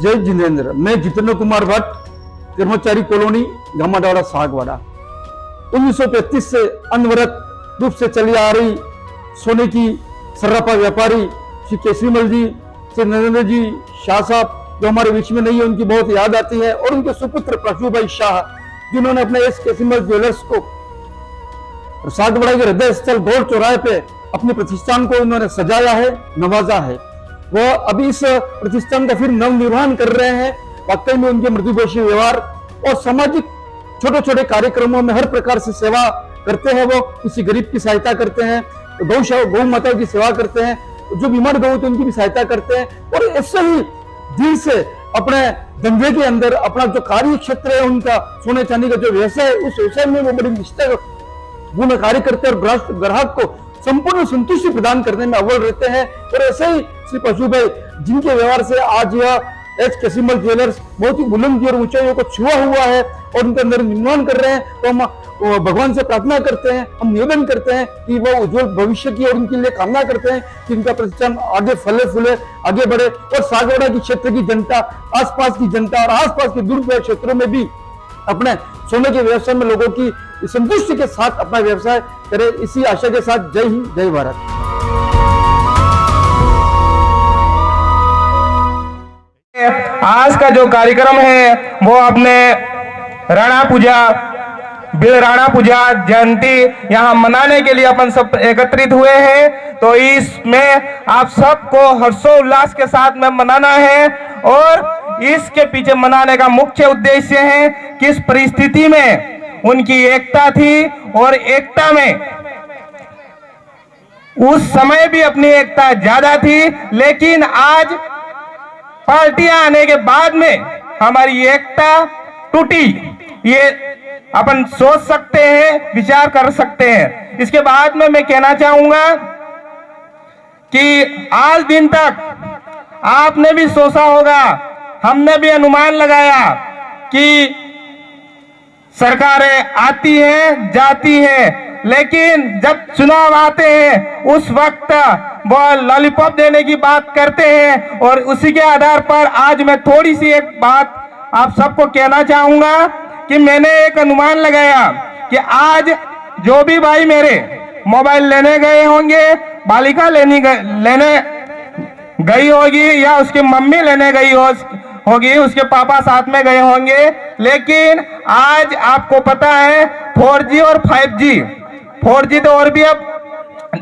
जय जिनेन्द्र। मैं जितेंद्र कुमार भट्ट, कर्मचारी कॉलोनी, घामाडावाड़ा, सागवाड़ा। 1935 से अनवरत रूप से चली आ रही सोने की सर्राफा व्यापारी श्री केसरीमल जी, श्री नरेंद्र जी शाह साहब जो हमारे बीच में नहीं है, उनकी बहुत याद आती है। और उनके सुपुत्र प्रशु भाई शाह, जिन्होंने अपने एस केसरीमल ज्वेलर्स को सागवाड़ा के हृदय स्थल गौर चौराहे पे अपने प्रतिष्ठान को उन्होंने सजाया है, नवाजा है। वह अभी इस प्रतिष्ठान का फिर नवनिर्माण कर रहे हैं। वाकई में उनके मृदुभाषी व्यवहार और सामाजिक छोटे छोटे कार्यक्रमों में हर प्रकार से सेवा करते हैं। वो किसी गरीब की सहायता करते हैं, गौ माता की सेवा करते हैं, जो बीमार गौ होते हैं उनकी भी सहायता करते हैं। और ऐसे ही दिल से अपने धंधे के अंदर अपना जो कार्य क्षेत्र है उनका, सोने चांदी का जो व्यवसाय है, उस व्यवसाय में वो बड़ी निष्ठा पूर्ण कार्य करते हैं और ग्राहक को संपूर्ण संतुष्टि प्रदान करने में अव्वल रहते हैं। और ऐसे ही श्री पशु भाई, जिनके व्यवहार से आज यह एच केसरीमल ज्वेलर्स बहुत ही बुलंदी और ऊंचाइयों को छुआ हुआ है और उनके अंदर निर्माण कर रहे हैं। तो हम भगवान से प्रार्थना करते हैं, हम निवेदन करते हैं कि वह उज्जवल भविष्य की, और उनके लिए कामना करते हैं कि इनका प्रतिष्ठान आगे फले फूले, आगे बढ़े और सागवाड़ा की क्षेत्र की जनता, आसपास की जनता और आसपास के दूर क्षेत्रों में भी अपने सोने के व्यवसाय में लोगों की संतुष्टि के साथ अपना व्यवसाय करे। इसी आशा के साथ जय हिंद, जय भारत। आज का जो कार्यक्रम है वो अपने राणा पूजा जयंती यहाँ मनाने के लिए अपन सब एकत्रित हुए हैं। तो इसमें आप सबको हर्षोल्लास के साथ में मनाना है। और इसके पीछे मनाने का मुख्य उद्देश्य है किस परिस्थिति में उनकी एकता थी, और एकता में उस समय भी अपनी एकता ज्यादा थी, लेकिन आज पार्टियां आने के बाद में हमारी एकता टूटी। ये अपन सोच सकते हैं, विचार कर सकते हैं। इसके बाद में मैं कहना चाहूंगा कि आज दिन तक आपने भी सोचा होगा, हमने भी अनुमान लगाया कि सरकारें आती हैं जाती हैं, लेकिन जब चुनाव आते हैं उस वक्त वो लॉलीपॉप देने की बात करते हैं। और उसी के आधार पर आज मैं थोड़ी सी एक बात आप सबको कहना चाहूंगा कि मैंने एक अनुमान लगाया कि आज जो भी भाई मेरे मोबाइल लेने गए होंगे, बालिका लेने गई होगी या उसकी मम्मी लेने गई होगी, उसके पापा साथ में गए होंगे, लेकिन आज आपको पता है 4G और 5G, 4G तो और भी अब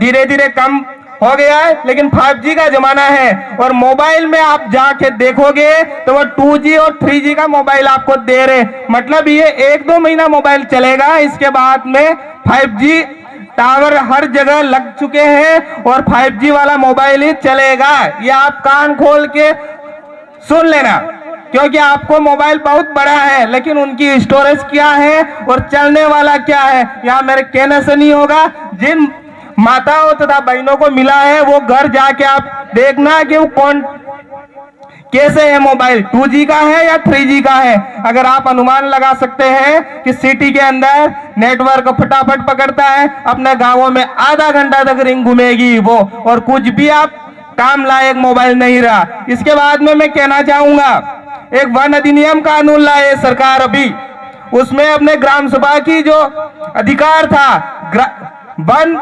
धीरे धीरे कम हो गया है, लेकिन 5G का जमाना है। और मोबाइल में आप जाके देखोगे तो वो 2G और 3G का मोबाइल आपको दे रहे, मतलब ये 1-2 महीना मोबाइल चलेगा। इसके बाद में 5G टावर हर जगह लग चुके हैं और 5G वाला मोबाइल ही चलेगा। ये आप कान खोल के सुन लेना, क्योंकि आपको मोबाइल बहुत बड़ा है, लेकिन उनकी स्टोरेज क्या है और चलने वाला क्या है, यहाँ मेरे कहने से नहीं होगा। जिन माताओं तथा बहनों को मिला है वो घर जाके आप देखना कि वो कौन कैसे है मोबाइल, 2G का है या 3G का है। अगर आप अनुमान लगा सकते हैं कि सिटी के अंदर नेटवर्क फटाफट पकड़ता है, अपने गांवों में आधा घंटा तक रिंग घूमेगी वो, और कुछ भी आप काम लायक मोबाइल नहीं रहा। इसके बाद में मैं कहना चाहूंगा, एक वन अधिनियम कानून लाए सरकार अभी, उसमें अपने ग्राम सभा की जो अधिकार था, वन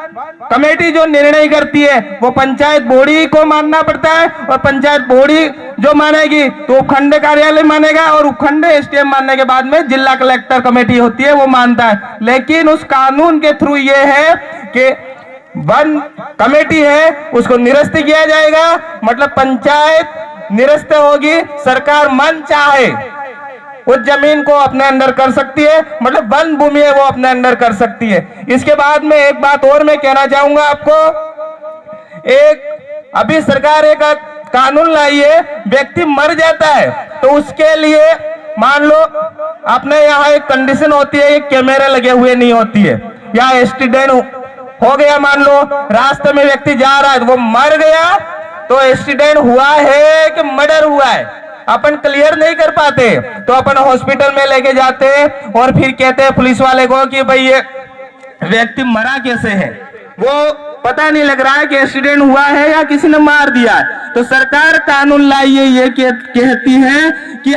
कमेटी जो निर्णय करती है वो पंचायत बॉडी को मानना पड़ता है, और पंचायत बॉडी जो मानेगी तो उपखंड कार्यालय मानेगा, और उपखंड एसडीएम मानने के बाद में जिला कलेक्टर कमेटी होती है वो मानता है। लेकिन उस कानून के थ्रू ये है कि वन कमेटी है उसको निरस्त किया जाएगा, मतलब पंचायत निरस्त होगी, सरकार मन चाहे उस जमीन को अपने अंदर कर सकती है, मतलब वन भूमि है वो अपने अंदर कर सकती है। इसके बाद में एक बात और मैं कहना चाहूंगा आपको, एक अभी सरकार एक कानून लाई है, व्यक्ति मर जाता है तो उसके लिए मान लो अपने यहाँ एक कंडीशन होती है, एक कैमरे लगे हुए नहीं होती है, या एक्सीडेंट हो गया, मान लो रास्ते में व्यक्ति जा रहा है वो मर गया, तो एक्सीडेंट हुआ है कि मर्डर हुआ है अपन क्लियर नहीं कर पाते, तो अपन हॉस्पिटल में लेके जाते हैं और फिर कहते हैं पुलिस वाले को कि भाई ये व्यक्ति मरा कैसे है। वो पता नहीं लग रहा है कि एक्सीडेंट हुआ है या किसी ने मार दिया है। तो सरकार कानून लाइए, ये कहती है कि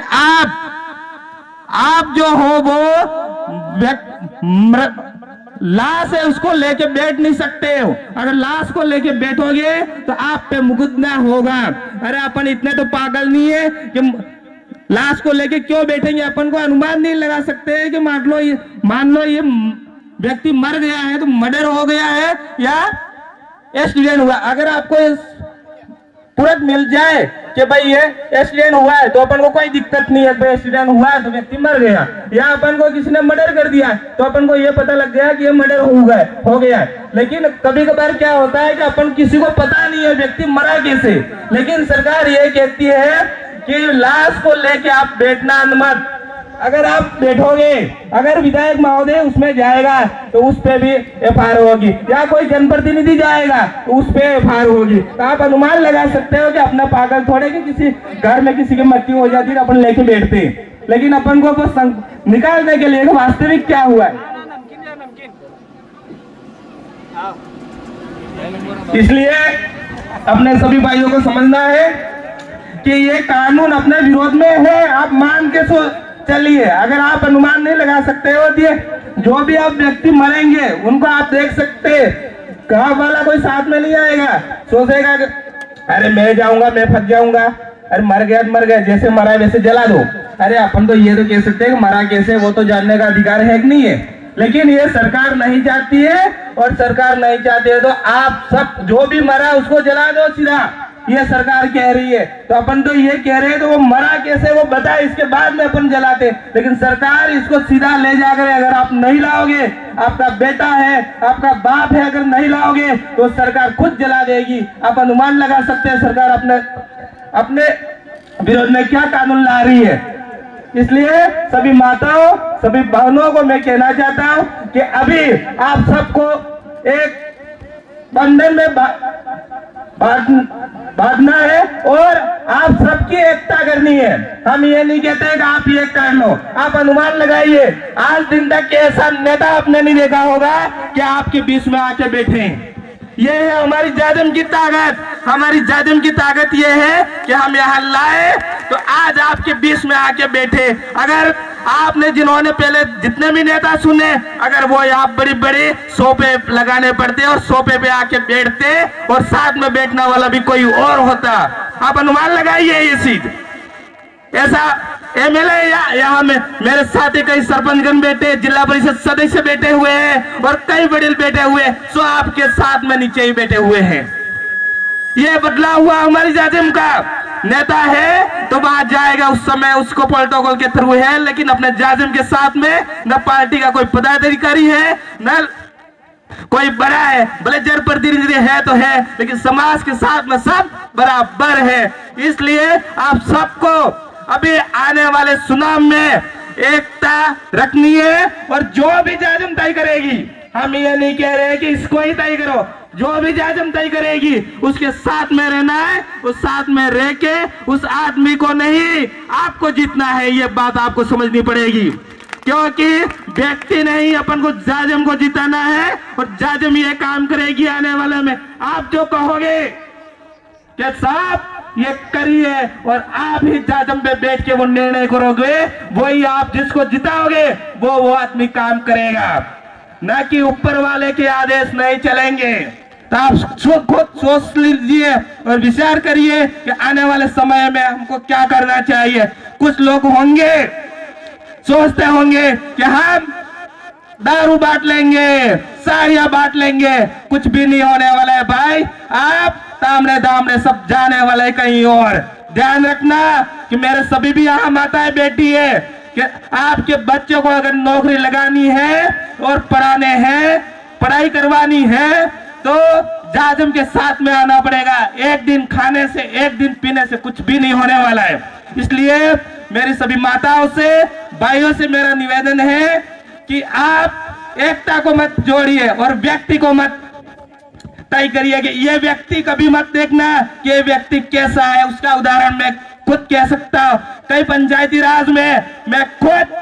आप जो हो वो लाश है उसको लेके बैठ नहीं सकते हो। अगर लाश को लेके बैठोगे तो आप पे मुकदमा होगा। अरे अपन इतने तो पागल नहीं है कि लाश को लेके क्यों बैठेंगे। अपन को अनुमान नहीं लगा सकते कि मान लो ये व्यक्ति मर गया है तो मर्डर हो गया है या एक्सीडेंट हुआ। अगर आपको तुरंत मिल जाए कि भाई ये एक्सीडेंट हुआ है तो अपन को कोई दिक्कत नहीं है, भाई एक्सीडेंट हुआ है तो व्यक्ति मर गया, या अपन को किसी ने मर्डर कर दिया तो अपन को ये पता लग गया कि ये मर्डर हो गया है। लेकिन कभी कभार क्या होता है कि अपन किसी को पता नहीं है व्यक्ति मरा कैसे, लेकिन सरकार ये कहती है कि लाश को लेके आप बैठना मत। अगर आप बैठोगे, अगर विधायक महोदय उसमें जाएगा तो उस पे भी एफआईआर होगी, या कोई जनप्रतिनिधि जाएगा तो उस पे एफआईआर होगी। तो आप अनुमान लगा सकते हो कि अपना पागल थोड़े कि किसी घर में किसी की मृत्यु हो जाती है अपन लेके बैठते हैं, लेकिन अपन को बस निकालने के लिए वास्तविक क्या हुआ है। इसलिए अपने सभी भाइयों को समझना है कि ये कानून अपने विरोध में है। आप मान के चलिए, अगर आप अनुमान नहीं लगा सकते हो जो भी आप व्यक्ति मरेंगे उनको आप देख सकते, गांव वाला कोई साथ में नहीं आएगा, सोचेगा कि अरे मैं जाऊंगा मैं फंस जाऊंगा, अरे मर गया तो मर गया, जैसे मरा वैसे जला दो। अरे अपन तो ये तो कह सकते हैं कि मरा कैसे, वो तो जानने का अधिकार है कि नहीं है। लेकिन ये सरकार नहीं चाहती है, और सरकार नहीं चाहती है तो आप सब जो भी मरा उसको जला दो सीधा, ये सरकार कह रही है। तो अपन तो ये कह रहे हैं तो वो मरा कैसे वो बताए, इसके बाद में अपन जलाते। लेकिन सरकार इसको सीधा ले जाकर, अगर आप नहीं लाओगे, आपका बेटा है आपका बाप है, अगर नहीं लाओगे तो सरकार खुद जला देगी। आप अनुमान लगा सकते हैं सरकार अपने विरोध में क्या कानून ला रही है। इसलिए सभी माताओं सभी बहनों को मैं कहना चाहता हूं कि अभी आप सबको एक बंधन में बांधना है और आप सबकी एकता करनी है। हम ये नहीं कहते हैं कि आप ये कर लो, आप अनुमान लगाइए। आज दिन तक ऐसा नेता आपने नहीं देखा होगा कि आपके बीच में आके बैठे। ये है हमारी जाजम की ताकत। हमारी जाजम की ताकत ये है कि हम यहाँ लाए तो आज आपके बीच में आके बैठे। अगर आपने जिन्होंने पहले जितने भी नेता सुने, अगर वो यहाँ बड़ी बड़ी सोफे लगाने पड़ते और सोफे पे आके बैठते और साथ में बैठने वाला भी कोई और होता, आप अनुमान लगाइए ये चीज। ऐसा एमएलए यहाँ में मेरे साथ ही कई सरपंचगण बैठे, जिला परिषद सदस्य बैठे हुए हैं और कई वडील बैठे हुए, सो आपके साथ में नीचे ही बैठे हुए हैं। ये बदला हुआ हमारी जाजिम का नेता है तो वहां जाएगा, उस समय उसको प्रोटोकॉल के थ्रू है, लेकिन अपने जाजिम के साथ में न पार्टी का कोई पदाधिकारी है न कोई बड़ा है, भले जनप्रतिनिधि है तो है, लेकिन समाज के साथ में सब बराबर है। इसलिए आप सबको अभी आने वाले चुनाव में एकता रखनी है, और जो भी जाजिम तय करेगी, हम ये नहीं कह रहे कि इसको ही तय करो, जो भी जाजिम तय करेगी उसके साथ में रहना है, उस साथ में रह के उस आदमी को नहीं आपको जीतना है। ये बात आपको समझनी पड़ेगी, क्योंकि व्यक्ति नहीं अपन को जाजिम को जिताना है, और जाजिम ये काम करेगी आने वाले में। आप जो कहोगे कि साहब ये करिए और आप ही जाजिम पे बैठ के वो निर्णय करोगे, वही आप जिसको जिताओगे वो आदमी काम करेगा, ना कि ऊपर वाले के आदेश नहीं चलेंगे। तो आप खुद सोच लीजिए और विचार करिए कि आने वाले समय में हमको क्या करना चाहिए। कुछ लोग होंगे सोचते होंगे कि हम दारू बांट लेंगे, साड़ियां बांट लेंगे, कुछ भी नहीं होने वाला है भाई। आप सामने दामने सब जाने वाले कहीं और। ध्यान रखना कि मेरे सभी भी यहाँ माताएं बैठी है कि आपके बच्चों को अगर नौकरी लगानी है और पढ़ाने हैं, पढ़ाई करवानी है तो जाजिम के साथ में आना पड़ेगा। एक दिन खाने से एक दिन पीने से कुछ भी नहीं होने वाला है। इसलिए मेरी सभी माताओं से भाइयों से मेरा निवेदन है कि आप एकता को मत जोड़िए और व्यक्ति को मत तय करिए कि ये व्यक्ति कभी मत देखना कि ये व्यक्ति कैसा है। उसका उदाहरण मैं खुद कह सकता हूँ। कई पंचायती राज में मैं खुद,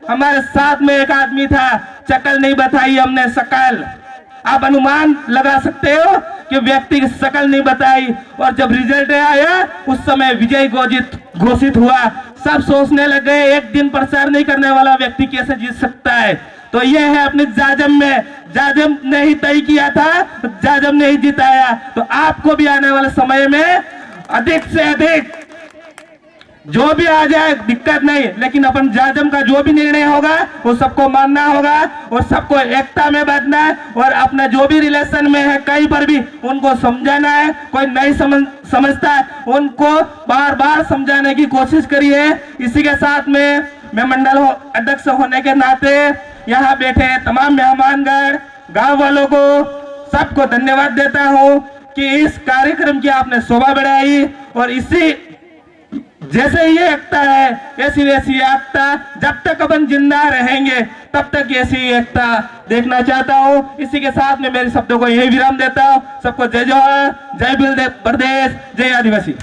हमारे साथ में एक आदमी था, शकल नहीं बताई हमने शकल। आप अनुमान लगा सकते हो कि व्यक्ति की शक्ल नहीं बताई, और जब रिजल्ट आया उस समय विजय घोषित हुआ। सब सोचने लग गए एक दिन प्रचार नहीं करने वाला व्यक्ति कैसे जीत सकता है। तो ये है अपने जाजम में, जाजम ने ही तय किया था, जाजम ने ही जिताया। तो आपको भी आने वाले समय में अधिक से अधिक जो भी आ जाए दिक्कत नहीं, लेकिन अपन जाजम का जो भी निर्णय होगा वो सबको मानना होगा और सबको एकता में बांधना है, और अपना जो भी रिलेशन में है कहीं पर भी उनको समझाना है। कोई नहीं समझता है उनको बार बार समझाने की कोशिश करिए। इसी के साथ में मैं मंडल अध्यक्ष होने के नाते यहाँ बैठे तमाम मेहमानगण, गांव वालों को सबको धन्यवाद देता हूँ कि इस कार्यक्रम की आपने शोभा बढ़ाई, और इसी जैसे ये एकता है ऐसी वैसी एकता जब तक अपन जिंदा रहेंगे तब तक ऐसी एकता देखना चाहता हूँ। इसी के साथ में मेरे शब्दों को यही विराम देता हूँ। सबको जय जोहर, जय बिल प्रदेश, जय आदिवासी।